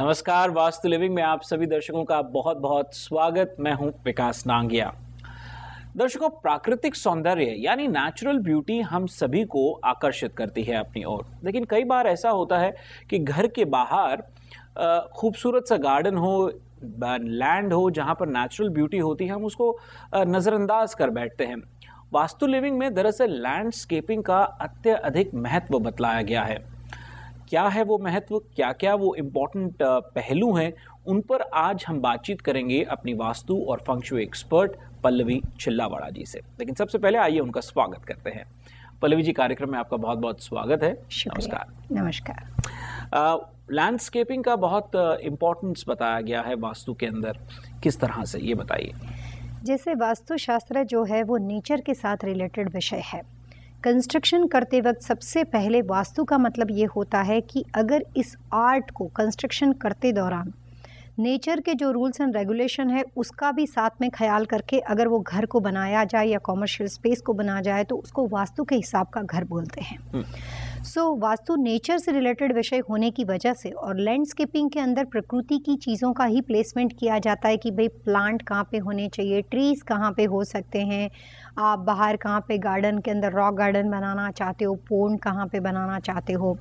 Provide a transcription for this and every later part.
नमस्कार, वास्तु लिविंग में आप सभी दर्शकों का बहुत बहुत स्वागत। मैं हूं विकास नांगिया। दर्शकों, प्राकृतिक सौंदर्य यानी नेचुरल ब्यूटी हम सभी को आकर्षित करती है अपनी ओर। लेकिन कई बार ऐसा होता है कि घर के बाहर खूबसूरत सा गार्डन हो, लैंड हो, जहां पर नेचुरल ब्यूटी होती है, हम उसको नज़रअंदाज कर बैठते हैं। वास्तु लिविंग में दरअसल लैंडस्केपिंग का अत्यधिक महत्व बतलाया गया है। क्या है वो महत्व, क्या क्या वो इम्पोर्टेंट पहलू हैं, उन पर आज हम बातचीत करेंगे अपनी वास्तु और फंक्शुई एक्सपर्ट पल्लवी चिल्लावाड़ा जी से। लेकिन सबसे पहले आइए उनका स्वागत करते हैं। पल्लवी जी, कार्यक्रम में आपका बहुत बहुत स्वागत है। नमस्कार। नमस्कार। लैंडस्केपिंग का बहुत इम्पोर्टेंस बताया गया है वास्तु के अंदर, किस तरह से, ये बताइए। जैसे वास्तुशास्त्र जो है वो नेचर के साथ रिलेटेड विषय है। कंस्ट्रक्शन करते वक्त सबसे पहले वास्तु का मतलब ये होता है कि अगर इस आर्ट को कंस्ट्रक्शन करते दौरान नेचर के जो रूल्स एंड रेगुलेशन है उसका भी साथ में ख्याल करके अगर वो घर को बनाया जाए या कॉमर्शियल स्पेस को बनाया जाए तो उसको वास्तु के हिसाब का घर बोलते हैं। सो वास्तु नेचर से रिलेटेड विषय होने की वजह से और लैंडस्केपिंग के अंदर प्रकृति की चीज़ों का ही प्लेसमेंट किया जाता है कि भाई प्लांट कहाँ पे होने चाहिए, ट्रीज़ कहाँ पे हो सकते हैं, आप बाहर कहाँ पे गार्डन के अंदर रॉक गार्डन बनाना चाहते हो, पोंड कहाँ पे बनाना चाहते हो।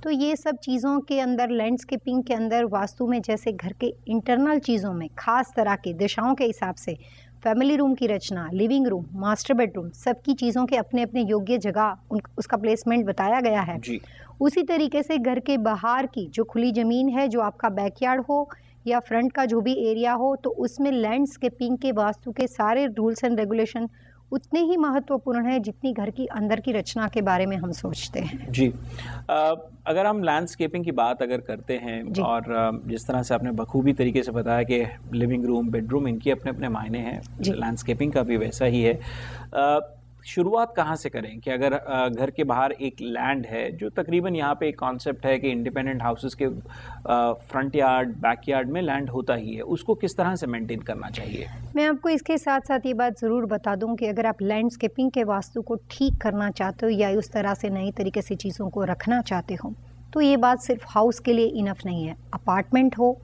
तो ये सब चीज़ों के अंदर लैंडस्केपिंग के अंदर वास्तु में जैसे घर के इंटरनल चीज़ों में खास तरह की दिशाओं के हिसाब से फैमिली रूम की रचना, लिविंग रूम, मास्टर बेडरूम, सबकी चीज़ों के अपने अपने योग्य जगह उसका प्लेसमेंट बताया गया है जी। उसी तरीके से घर के बाहर की जो खुली ज़मीन है, जो आपका बैकयार्ड हो या फ्रंट का जो भी एरिया हो, तो उसमें लैंडस्केपिंग के वास्तु के सारे रूल्स एंड रेगुलेशन उतने ही महत्वपूर्ण है जितनी घर की अंदर की रचना के बारे में हम सोचते हैं जी। अगर हम लैंडस्केपिंग की बात अगर करते हैं और जिस तरह से आपने बखूबी तरीके से बताया कि लिविंग रूम, बेडरूम, इनके अपने अपने मायने हैं, लैंडस्केपिंग का भी वैसा ही है। शुरुआत कहाँ से करें कि अगर घर के बाहर एक लैंड है, जो तकरीबन यहाँ पे एक कॉन्सेप्ट है कि इंडिपेंडेंट हाउसेस के फ्रंट यार्ड, बैक यार्ड में लैंड होता ही है, उसको किस तरह से मेंटेन करना चाहिए? मैं आपको इसके साथ साथ ये बात ज़रूर बता दूं कि अगर आप लैंडस्केपिंग के वास्तु को ठीक करना चाहते हो या उस तरह से नई तरीके से चीज़ों को रखना चाहते हो, तो ये बात सिर्फ हाउस के लिए इनफ नहीं है। अपार्टमेंट हो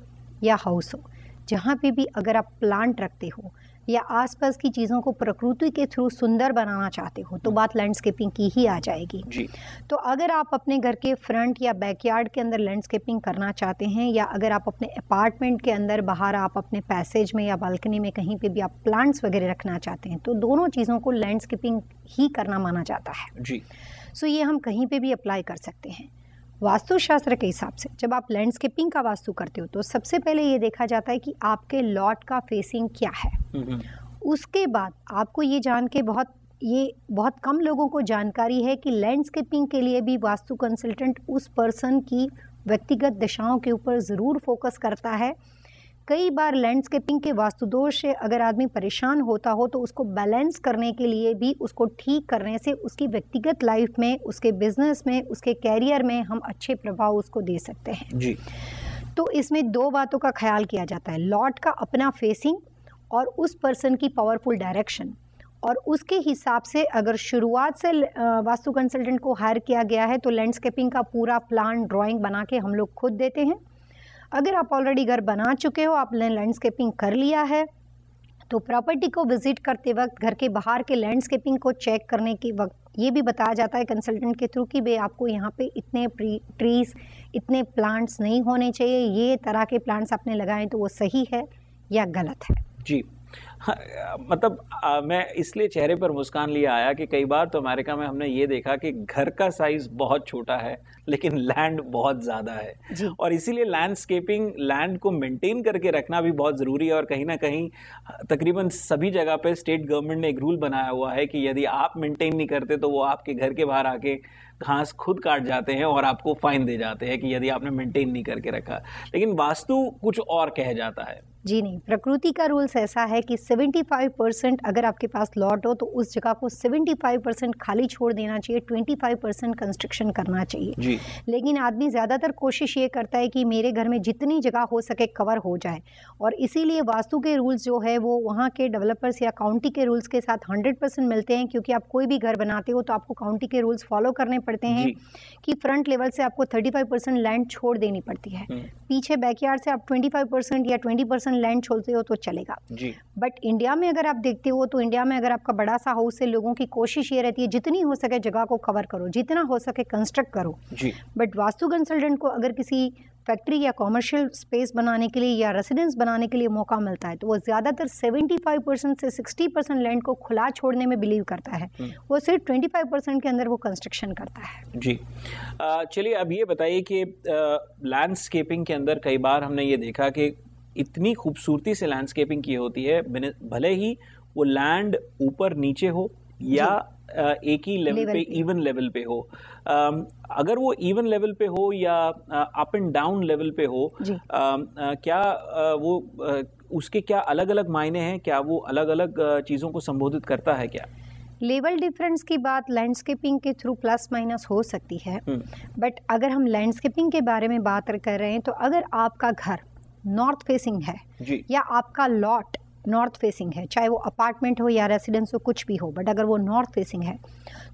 या हाउस हो, जहाँ पे भी अगर आप प्लांट रखते हो या आसपास की चीज़ों को प्रकृति के थ्रू सुंदर बनाना चाहते हो, तो बात लैंडस्केपिंग की ही आ जाएगी जी। तो अगर आप अपने घर के फ्रंट या बैकयार्ड के अंदर लैंडस्केपिंग करना चाहते हैं या अगर आप अपने अपार्टमेंट के अंदर बाहर आप अपने पैसेज में या बालकनी में कहीं पे भी आप प्लांट्स वगैरह रखना चाहते हैं, तो दोनों चीज़ों को लैंडस्केपिंग ही करना माना जाता है जी। सो ये हम कहीं पर भी अप्लाई कर सकते हैं। वास्तुशास्त्र के हिसाब से जब आप लैंडस्केपिंग का वास्तु करते हो तो सबसे पहले ये देखा जाता है कि आपके लॉट का फेसिंग क्या है। उसके बाद आपको ये जान के बहुत कम लोगों को जानकारी है कि लैंडस्केपिंग के लिए भी वास्तु कंसल्टेंट उस पर्सन की व्यक्तिगत दिशाओं के ऊपर ज़रूर फोकस करता है। कई बार लैंडस्केपिंग के वास्तु दोष से अगर आदमी परेशान होता हो तो उसको बैलेंस करने के लिए भी, उसको ठीक करने से उसकी व्यक्तिगत लाइफ में, उसके बिजनेस में, उसके कैरियर में हम अच्छे प्रभाव उसको दे सकते हैं जी। तो इसमें दो बातों का ख्याल किया जाता है, लॉट का अपना फेसिंग और उस पर्सन की पावरफुल डायरेक्शन। और उसके हिसाब से अगर शुरुआत से वास्तु कंसल्टेंट को हायर किया गया है तो लैंडस्केपिंग का पूरा प्लान, ड्राइंग बना के हम लोग खुद देते हैं। अगर आप ऑलरेडी घर बना चुके हो, आपने लैंडस्केपिंग कर लिया है, तो प्रॉपर्टी को विजिट करते वक्त घर के बाहर के लैंडस्केपिंग को चेक करने के वक्त ये भी बताया जाता है कंसल्टेंट के थ्रू कि भाई आपको यहाँ पे इतने ट्रीज, इतने प्लांट्स नहीं होने चाहिए, ये तरह के प्लांट्स आपने लगाए तो वो सही है या गलत है जी। हाँ, मतलब मैं इसलिए चेहरे पर मुस्कान लिए आया कि कई बार तो अमेरिका में हमने ये देखा कि घर का साइज बहुत छोटा है लेकिन लैंड बहुत ज़्यादा है, और इसीलिए लैंडस्केपिंग, लैंड को मेंटेन करके रखना भी बहुत ज़रूरी है। और कहीं ना कहीं तकरीबन सभी जगह पे स्टेट गवर्नमेंट ने एक रूल बनाया हुआ है कि यदि आप मेंटेन नहीं करते तो वो आपके घर के बाहर आके घास खुद काट जाते हैं और आपको फाइन दे जाते हैं कि यदि आपने मेंटेन नहीं करके रखा। लेकिन वास्तु कुछ और कह जाता है जी नहीं, प्रकृति का रूल्स ऐसा है कि 75% अगर आपके पास लॉट हो तो उस जगह को 75% खाली छोड़ देना चाहिए, 25% कंस्ट्रक्शन करना चाहिए जी। लेकिन आदमी ज़्यादातर कोशिश ये करता है कि मेरे घर में जितनी जगह हो सके कवर हो जाए, और इसीलिए वास्तु के रूल्स जो है वो वहाँ के डेवलपर्स या काउंटी के रूल्स के साथ 100% मिलते हैं, क्योंकि आप कोई भी घर बनाते हो तो आपको काउंटी के रूल्स फॉलो करने पड़ते हैं जी। कि फ्रंट लेवल से आपको 35% लैंड छोड़ देनी पड़ती है, पीछे बैकयार्ड से आप 25% या 20% लैंड छोड़ते हो तो चलेगा जी। बट इंडिया में अगर आप देखते हो तो इंडिया में अगर आपका बड़ा सा हाउस है, लोगों की कोशिश ये रहती है जितनी हो सके जगह को कवर करो, जितना हो सके कंस्ट्रक्ट करो जी। बट वास्तु कंसल्टेंट को अगर किसी फैक्ट्री या कॉमर्शियल स्पेस बनाने के लिए या रेसिडेंस बनाने के लिए मौका मिलता है तो वो ज़्यादातर 75% से 60% लैंड को खुला छोड़ने में बिलीव करता है, वो सिर्फ 25% के अंदर वो कंस्ट्रक्शन करता है। जी। चलिए अब ये बताइए कि लैंडस्केपिंग के अंदर कई बार हमने ये देखा कि इतनी खूबसूरती से लैंडस्केपिंग की होती है, भले ही वो लैंड ऊपर नीचे हो या एक ही लेवल पे, इवन लेवल पे हो। अगर वो इवन लेवल पे हो या अप एंड डाउन लेवल पे हो, क्या वो उसके क्या अलग अलग मायने हैं? क्या वो अलग अलग चीज़ों को संबोधित करता है क्या? लेवल डिफरेंस की बात लैंडस्केपिंग के थ्रू प्लस माइनस हो सकती है, बट अगर हम लैंडस्केपिंग के बारे में बात कर रहे हैं तो अगर आपका घर नॉर्थ फेसिंग है जी। या आपका लॉट नॉर्थ फेसिंग है, चाहे वो अपार्टमेंट हो या रेसिडेंस हो, कुछ भी हो, बट अगर वो नॉर्थ फेसिंग है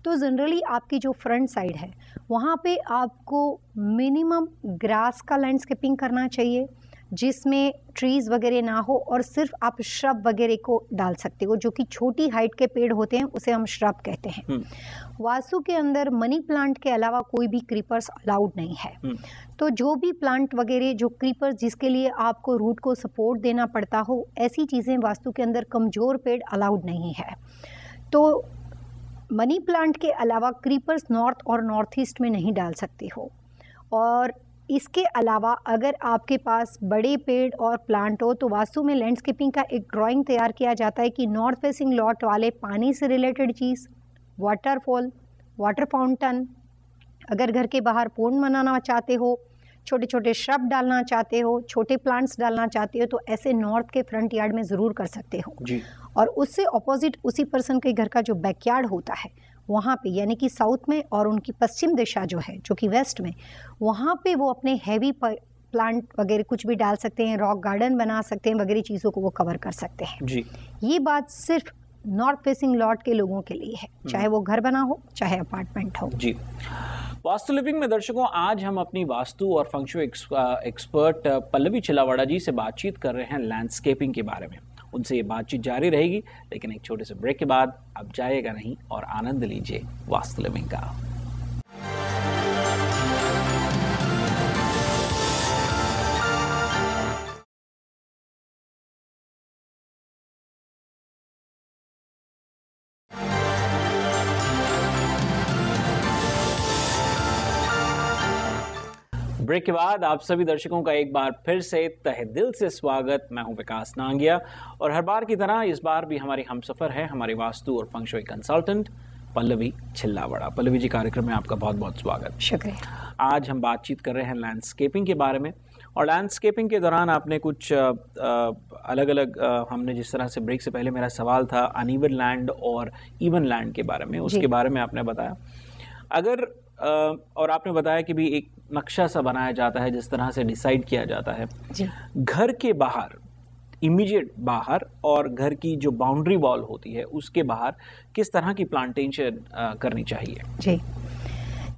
तो जनरली आपकी जो फ्रंट साइड है वहाँ पे आपको मिनिमम ग्रास का लैंडस्केपिंग करना चाहिए, जिसमें ट्रीज़ वगैरह ना हो, और सिर्फ आप श्रब वगैरह को डाल सकते हो, जो कि छोटी हाइट के पेड़ होते हैं, उसे हम श्रब कहते हैं। वास्तु के अंदर मनी प्लांट के अलावा कोई भी क्रीपर्स अलाउड नहीं है। तो जो भी प्लांट वगैरह, जो क्रीपर्स जिसके लिए आपको रूट को सपोर्ट देना पड़ता हो, ऐसी चीज़ें वास्तु के अंदर कमज़ोर पेड़ अलाउड नहीं है। तो मनी प्लांट के अलावा क्रीपर्स नॉर्थ और नॉर्थ ईस्ट में नहीं डाल सकते हो। और इसके अलावा अगर आपके पास बड़े पेड़ और प्लांट हो तो वास्तु में लैंडस्केपिंग का एक ड्राइंग तैयार किया जाता है कि नॉर्थ फेसिंग लॉट वाले पानी से रिलेटेड चीज़, वाटरफॉल, वाटर फाउंटेन, अगर घर के बाहर पोंड बनाना चाहते हो, छोटे छोटे श्रब डालना चाहते हो, छोटे प्लांट्स डालना चाहते हो, तो ऐसे नॉर्थ के फ्रंट यार्ड में ज़रूर कर सकते हो जी। और उससे ऑपोजिट उसी पर्सन के घर का जो बैकयार्ड होता है वहाँ पे, यानी कि साउथ में और उनकी पश्चिम दिशा जो है, जो कि वेस्ट में, वहाँ पे वो अपने हैवी प्लांट वगैरह कुछ भी डाल सकते हैं, रॉक गार्डन बना सकते हैं, वगैरह चीज़ों को वो कवर कर सकते हैं जी। ये बात सिर्फ नॉर्थ फेसिंग लॉट के लोगों के लिए है, चाहे वो घर बना हो चाहे अपार्टमेंट हो। जी। वास्तु लिविंग में दर्शकों, आज हम अपनी वास्तु और फंक्शुई एक्सपर्ट पल्लवी चिल्लावाड़ा जी से बातचीत कर रहे हैं लैंडस्केपिंग के बारे में। उनसे ये बातचीत जारी रहेगी, लेकिन एक छोटे से ब्रेक के बाद आप जाइएगा नहीं और आनंद लीजिए वास्तु लिविंग का। ब्रेक के बाद आप सभी दर्शकों का एक बार फिर से तहे दिल से स्वागत। मैं हूं विकास नांगिया और हर बार की तरह इस बार भी हमारी हमसफर है हमारी वास्तु और फंक्शुई कंसल्टेंट पल्लवी चिल्लावाड़ा। पल्लवी जी, कार्यक्रम में आपका बहुत बहुत स्वागत। शुक्रिया। आज हम बातचीत कर रहे हैं लैंडस्केपिंग के बारे में, और लैंडस्केपिंग के दौरान आपने कुछ अलग अलग, हमने जिस तरह से ब्रेक से पहले मेरा सवाल था अनइवन लैंड और इवन लैंड के बारे में, उसके बारे में आपने बताया। अगर और आपने बताया कि भी एक नक्शा सा बनाया जाता है, जिस तरह से डिसाइड किया जाता है जी। घर के बाहर, इमीडिएट बाहर, और घर की जो बाउंड्री वॉल होती है उसके बाहर किस तरह की प्लांटेशन करनी चाहिए? जी,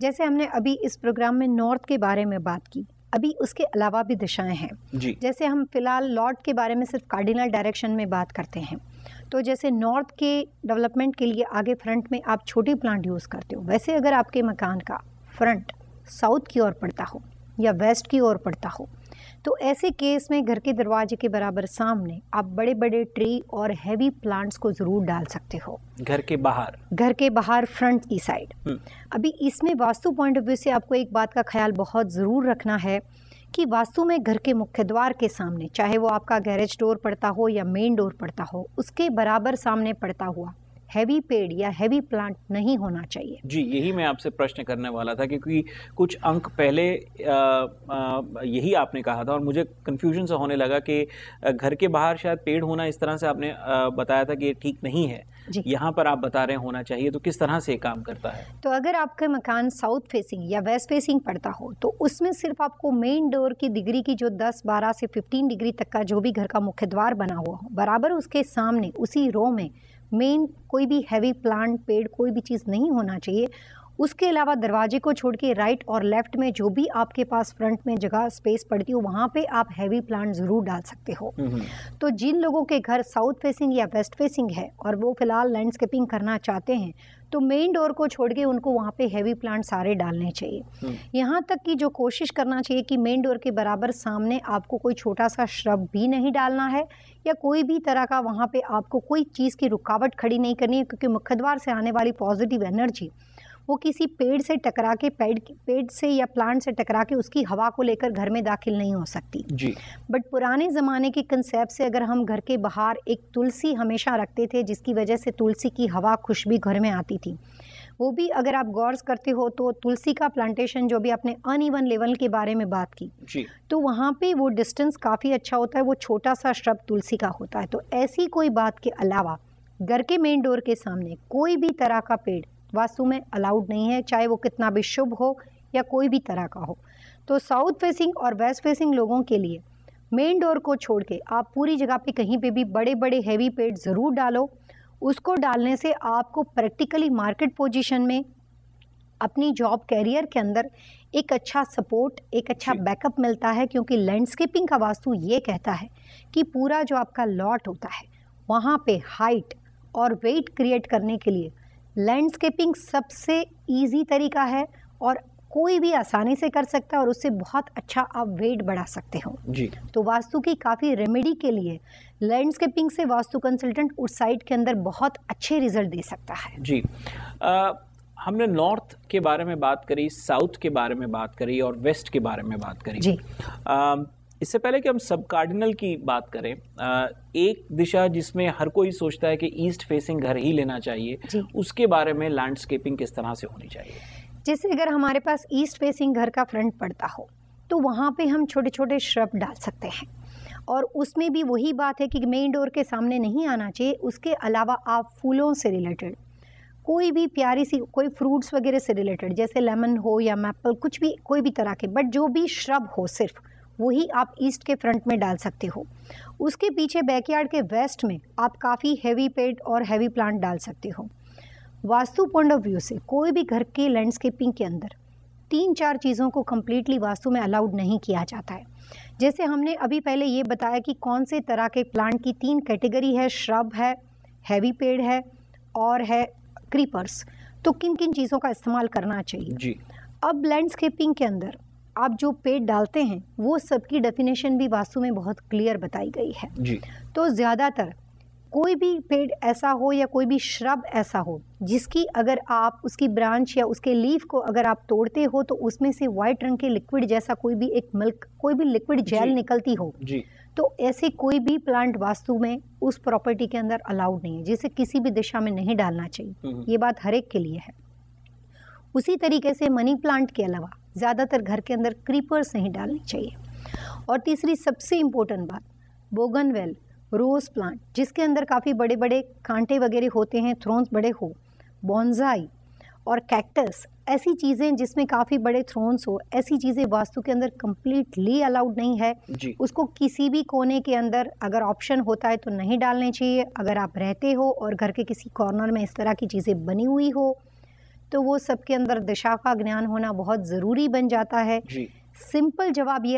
जैसे हमने अभी इस प्रोग्राम में नॉर्थ के बारे में बात की, अभी उसके अलावा भी दिशाएं हैं जी। जैसे हम फिलहाल लॉर्ड के बारे में सिर्फ कार्डिनल डायरेक्शन में बात करते हैं, तो जैसे नॉर्थ के डेवलपमेंट के लिए आगे फ्रंट में आप छोटी प्लांट यूज़ करते हो, वैसे अगर आपके मकान का फ्रंट साउथ की ओर पड़ता हो या वेस्ट की ओर पड़ता हो, तो ऐसे केस में घर के दरवाजे के बराबर सामने आप बड़े बड़े ट्री और हैवी प्लांट्स को ज़रूर डाल सकते हो। घर के बाहर फ्रंट की साइड। अभी इसमें वास्तु पॉइंट ऑफ व्यू से आपको एक बात का ख्याल बहुत ज़रूर रखना है कि वास्तु में घर के मुख्य द्वार के सामने, चाहे वो आपका गैरेज डोर पड़ता हो या मेन डोर पड़ता हो, उसके बराबर सामने पड़ता हुआ हैवी पेड़ या हैवी प्लांट नहीं होना चाहिए। जी, यही मैं आपसे प्रश्न करने वाला था, क्योंकि कुछ अंक पहले यही आपने कहा था और मुझे कंफ्यूजन सा होने लगा कि घर के बाहर शायद पेड़ होना, इस तरह से आपने बताया था कि ये ठीक नहीं है। यहाँ पर आप बता रहे हैं होना चाहिए, तो किस तरह से ये काम करता है? तो अगर आपका मकान साउथ फेसिंग या वेस्ट फेसिंग पड़ता हो तो उसमें सिर्फ आपको मेन डोर की डिग्री की जो 10, 12 से 15 डिग्री तक का जो भी घर का मुख्य द्वार बना हुआ हो, बराबर उसके सामने उसी रो में मेन कोई भी हैवी प्लांट, पेड़, कोई भी चीज़ नहीं होना चाहिए। उसके अलावा दरवाजे को छोड़ के राइट और लेफ्ट में जो भी आपके पास फ्रंट में जगह स्पेस पड़ती हो, वहाँ पे आप हैवी प्लांट ज़रूर डाल सकते हो। तो जिन लोगों के घर साउथ फेसिंग या वेस्ट फेसिंग है और वो फिलहाल लैंडस्केपिंग करना चाहते हैं, तो मेन डोर को छोड़ के उनको वहाँ पे हैवी प्लांट सारे डालने चाहिए। यहाँ तक कि जो कोशिश करना चाहिए कि मेन डोर के बराबर सामने आपको कोई छोटा सा श्रब भी नहीं डालना है या कोई भी तरह का वहाँ पे आपको कोई चीज़ की रुकावट खड़ी नहीं करनी है, क्योंकि मुख्य द्वार से आने वाली पॉजिटिव एनर्जी वो किसी पेड़ से टकरा के, पेड़ से या प्लांट से टकरा के उसकी हवा को लेकर घर में दाखिल नहीं हो सकती जी। बट पुराने ज़माने के कंसेप्ट से अगर हम घर के बाहर एक तुलसी हमेशा रखते थे, जिसकी वजह से तुलसी की हवा, खुशबू घर में आती थी, वो भी अगर आप गौर करते हो तो तुलसी का प्लांटेशन जो भी आपने अनइवन लेवल के बारे में बात की जी, तो वहाँ पे वो डिस्टेंस काफ़ी अच्छा होता है, वो छोटा सा श्रब तुलसी का होता है। तो ऐसी कोई बात के अलावा घर के मेन डोर के सामने कोई भी तरह का पेड़ वास्तु में अलाउड नहीं है, चाहे वो कितना भी शुभ हो या कोई भी तरह का हो। तो साउथ फेसिंग और वेस्ट फेसिंग लोगों के लिए मेन डोर को छोड़ के आप पूरी जगह पे कहीं पे भी बड़े बड़े हैवी पेड़ ज़रूर डालो। उसको डालने से आपको प्रैक्टिकली मार्केट पोजीशन में अपनी जॉब कैरियर के अंदर एक अच्छा सपोर्ट, एक अच्छा बैकअप मिलता है, क्योंकि लैंडस्केपिंग का वास्तु ये कहता है कि पूरा जो आपका लॉट होता है वहाँ पे हाइट और वेट क्रिएट करने के लिए लैंडस्केपिंग सबसे इजी तरीका है और कोई भी आसानी से कर सकता है और उससे बहुत अच्छा आप वेट बढ़ा सकते हो जी। तो वास्तु की काफ़ी रेमेडी के लिए लैंडस्केपिंग से वास्तु कंसल्टेंट उस साइट के अंदर बहुत अच्छे रिजल्ट दे सकता है। जी, हमने नॉर्थ के बारे में बात करी, साउथ के बारे में बात करी और वेस्ट के बारे में बात करी जी। इससे पहले कि हम सब कार्डिनल की बात करें, एक दिशा जिसमें हर कोई सोचता है कि ईस्ट फेसिंग घर ही लेना चाहिए, उसके बारे में लैंडस्केपिंग किस तरह से होनी चाहिए? जैसे अगर हमारे पास ईस्ट फेसिंग घर का फ्रंट पड़ता हो तो वहाँ पे हम छोटे छोटे श्रब डाल सकते हैं और उसमें भी वही बात है कि मेन डोर के सामने नहीं आना चाहिए। उसके अलावा आप फूलों से रिलेटेड कोई भी प्यारी सी कोई फ्रूट्स वगैरह से रिलेटेड, जैसे लेमन हो या मैपल, कुछ भी कोई भी तरह के, बट जो भी श्रब हो सिर्फ वही आप ईस्ट के फ्रंट में डाल सकते हो। उसके पीछे बैकयार्ड के वेस्ट में आप काफ़ी हैवी पेड़ और हैवी प्लांट डाल सकते हो। वास्तु पॉइंट ऑफ व्यू से कोई भी घर के लैंडस्केपिंग के अंदर 3-4 चीज़ों को कम्प्लीटली वास्तु में अलाउड नहीं किया जाता है। जैसे हमने अभी पहले ये बताया कि कौन से तरह के प्लांट की 3 कैटेगरी है, श्रब है, हैवी पेड़ है और है क्रीपर्स। तो किन किन चीज़ों का इस्तेमाल करना चाहिए जी। अब लैंडस्केपिंग के अंदर आप जो पेड़ डालते हैं वो सबकी डेफिनेशन भी वास्तु में बहुत क्लियर बताई गई है जी। तो ज़्यादातर कोई भी पेड़ ऐसा हो या कोई भी श्रब ऐसा हो जिसकी अगर आप उसकी ब्रांच या उसके लीफ को अगर आप तोड़ते हो तो उसमें से वाइट रंग के लिक्विड जैसा कोई भी एक मिल्क, कोई भी लिक्विड जेल निकलती हो जी। तो ऐसे कोई भी प्लांट वास्तु में उस प्रॉपर्टी के अंदर अलाउड नहीं है, जिसे किसी भी दिशा में नहीं डालना चाहिए। ये बात हर एक के लिए है। उसी तरीके से मनी प्लांट के अलावा ज़्यादातर घर के अंदर क्रीपर्स नहीं डालनी चाहिए। और तीसरी सबसे इम्पोर्टेंट बात, बोगनवेल, रोज़ प्लांट जिसके अंदर काफ़ी बड़े बड़े कांटे वगैरह होते हैं, थ्रोन्स बड़े हो, बॉन्जाई और कैक्टस, ऐसी चीज़ें जिसमें काफ़ी बड़े थ्रोन्स हो, ऐसी चीज़ें वास्तु के अंदर कम्प्लीटली अलाउड नहीं है जी। उसको किसी भी कोने के अंदर अगर ऑप्शन होता है तो नहीं डालने चाहिए। अगर आप रहते हो और घर के किसी कॉर्नर में इस तरह की चीज़ें बनी हुई हो तो वो सबके अंदर दिशा का ज्ञान होना बहुत ज़रूरी बन जाता है। जी। सिंपल जवाब ये